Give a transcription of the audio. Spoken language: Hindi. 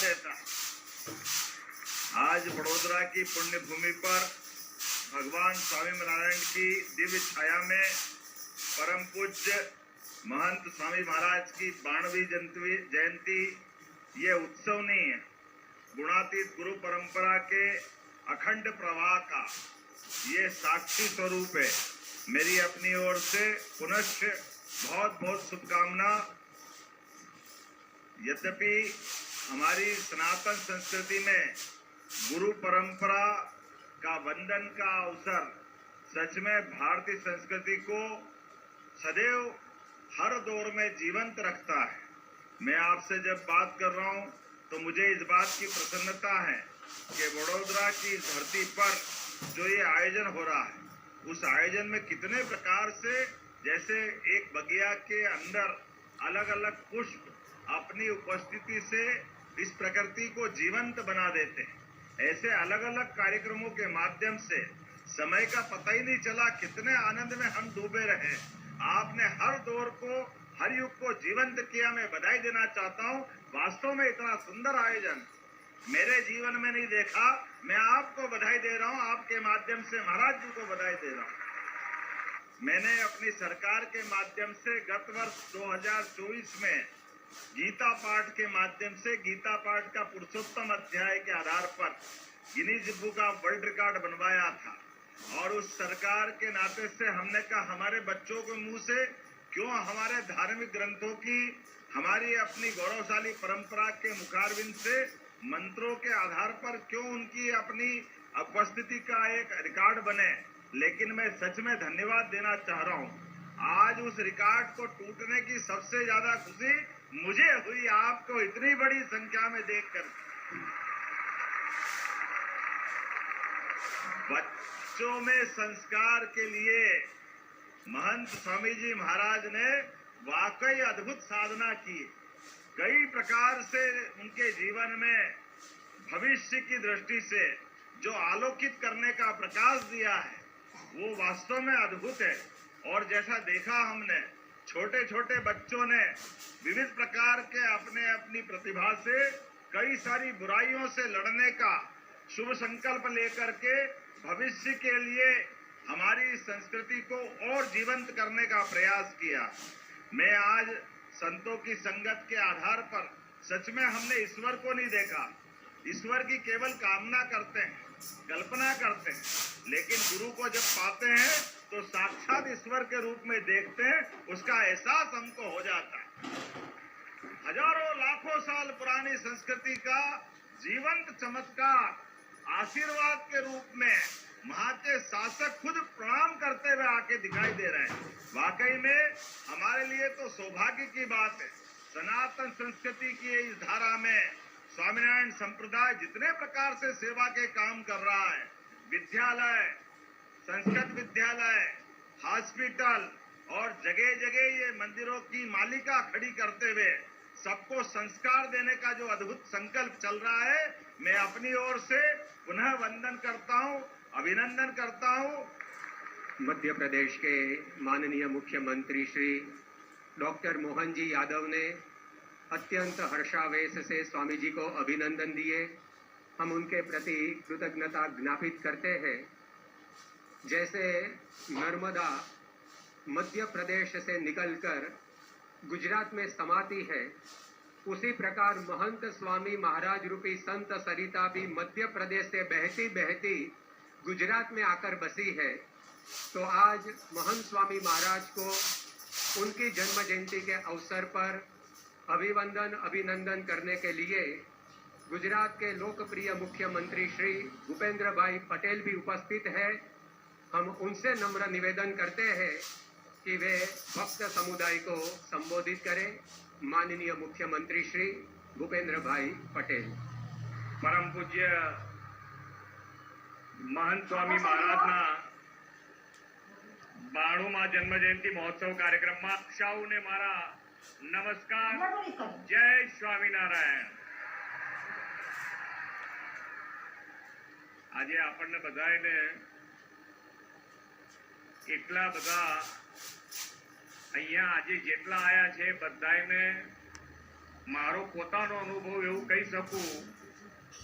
देता। आज बड़ोदरा की पुण्य भूमि पर भगवान स्वामी नारायण की दिव्य छाया में परम पूज्य महंत स्वामी महाराज की 92वीं जयंती ये उत्सव नहीं है, गुणातीत गुरु परंपरा के अखंड प्रवाह का ये साक्षी स्वरूप है। मेरी अपनी ओर से पुनश्च बहुत बहुत शुभकामना। यद्यपि हमारी सनातन संस्कृति में गुरु परंपरा का वंदन का अवसर सच में भारतीय संस्कृति को सदैव हर दौर में जीवंत रखता है। मैं आपसे जब बात कर रहा हूं तो मुझे इस बात की प्रसन्नता है कि बड़ोदरा की धरती पर जो ये आयोजन हो रहा है, उस आयोजन में कितने प्रकार से, जैसे एक बगिया के अंदर अलग अलग पुष्प अपनी उपस्थिति से इस प्रकृति को जीवंत बना देते हैं, ऐसे अलग अलग कार्यक्रमों के माध्यम से समय का पता ही नहीं चला, कितने आनंद में हम डूबे रहे। आपने हर दौर को, हर युग को जीवंत किया। मैं बधाई देना चाहता हूं। वास्तव में इतना सुंदर आयोजन मेरे जीवन में नहीं देखा। मैं आपको बधाई दे रहा हूं, आपके माध्यम से महाराज जी को बधाई दे रहा हूं। मैंने अपनी सरकार के माध्यम से गत वर्ष 2024 में गीता पाठ के माध्यम से, गीता पाठ का पुरुषोत्तम अध्याय के आधार पर गिनीज बुक का वर्ल्ड रिकॉर्ड बनवाया था। और उस सरकार के नाते से हमने कहा, हमारे बच्चों के मुंह से क्यों हमारे धार्मिक ग्रंथों की, हमारी अपनी गौरवशाली परंपरा के मुखारबिंद से मंत्रों के आधार पर क्यों उनकी अपनी उपस्थिति का एक रिकॉर्ड बने। लेकिन मैं सच में धन्यवाद देना चाह रहा हूं। आज उस रिकॉर्ड को टूटने की सबसे ज्यादा खुशी मुझे हुई, आपको इतनी बड़ी संख्या में देखकर। बच्चों में संस्कार के लिए महंत स्वामी जी महाराज ने वाकई अद्भुत साधना की। कई प्रकार से उनके जीवन में भविष्य की दृष्टि से जो आलोकित करने का प्रकाश दिया है, वो वास्तव में अद्भुत है। और जैसा देखा हमने, छोटे छोटे बच्चों ने विविध प्रकार के अपने अपनी प्रतिभा से कई सारी बुराइयों से लड़ने का शुभ संकल्प लेकर के भविष्य के लिए हमारी संस्कृति को और जीवंत करने का प्रयास किया। मैं आज संतों की संगत के आधार पर सच में हमने ईश्वर को नहीं देखा। ईश्वर की केवल कामना करते हैं, कल्पना करते हैं, लेकिन गुरु को जब पाते हैं तो साक्षात ईश्वर के रूप में देखते हैं, उसका एहसास हमको हो जाता है। हजारों लाखों साल पुरानी संस्कृति का जीवंत चमत्कार आशीर्वाद के रूप में वहां के शासक खुद प्रणाम करते हुए आके दिखाई दे रहे हैं। वाकई में हमारे लिए तो सौभाग्य की बात है। सनातन संस्कृति की इस धारा में स्वामीनारायण संप्रदाय जितने प्रकार से सेवा के काम कर रहा है, विद्यालय, संस्कृत विद्यालय, हॉस्पिटल और जगह जगह ये मंदिरों की मालिका खड़ी करते हुए सबको संस्कार देने का जो अद्भुत संकल्प चल रहा है, मैं अपनी ओर से पुनः वंदन करता हूं, अभिनंदन करता हूं। मध्य प्रदेश के माननीय मुख्यमंत्री श्री डॉक्टर मोहन जी यादव ने अत्यंत हर्षावेश से स्वामी जी को अभिनंदन दिए। हम उनके प्रति कृतज्ञता ज्ञापित करते हैं। जैसे नर्मदा मध्य प्रदेश से निकलकर गुजरात में समाती है, उसी प्रकार महंत स्वामी महाराज रूपी संत सरिता भी मध्य प्रदेश से बहती बहती गुजरात में आकर बसी है। तो आज महंत स्वामी महाराज को उनकी जन्म जयंती के अवसर पर अभिवंदन अभिनंदन करने के लिए गुजरात के लोकप्रिय मुख्यमंत्री श्री भूपेंद्र भाई पटेल भी उपस्थित है। हम उनसे नम्र निवेदन करते हैं कि वे भक्त समुदाय को संबोधित करें। माननीय मुख्यमंत्री श्री भूपेंद्र भाई पटेल। परम पूज्य महंत स्वामी महाराजना 92मा जन्म जयंती महोत्सव कार्यक्रम में सौने मारा नमस्कार। जय स्वामीनारायण। आज आपने बधाने એટલા બધા અહીંયા આજે જેટલા આયા છે બધાને મારો પોતાનો અનુભવ એવું કહી શકું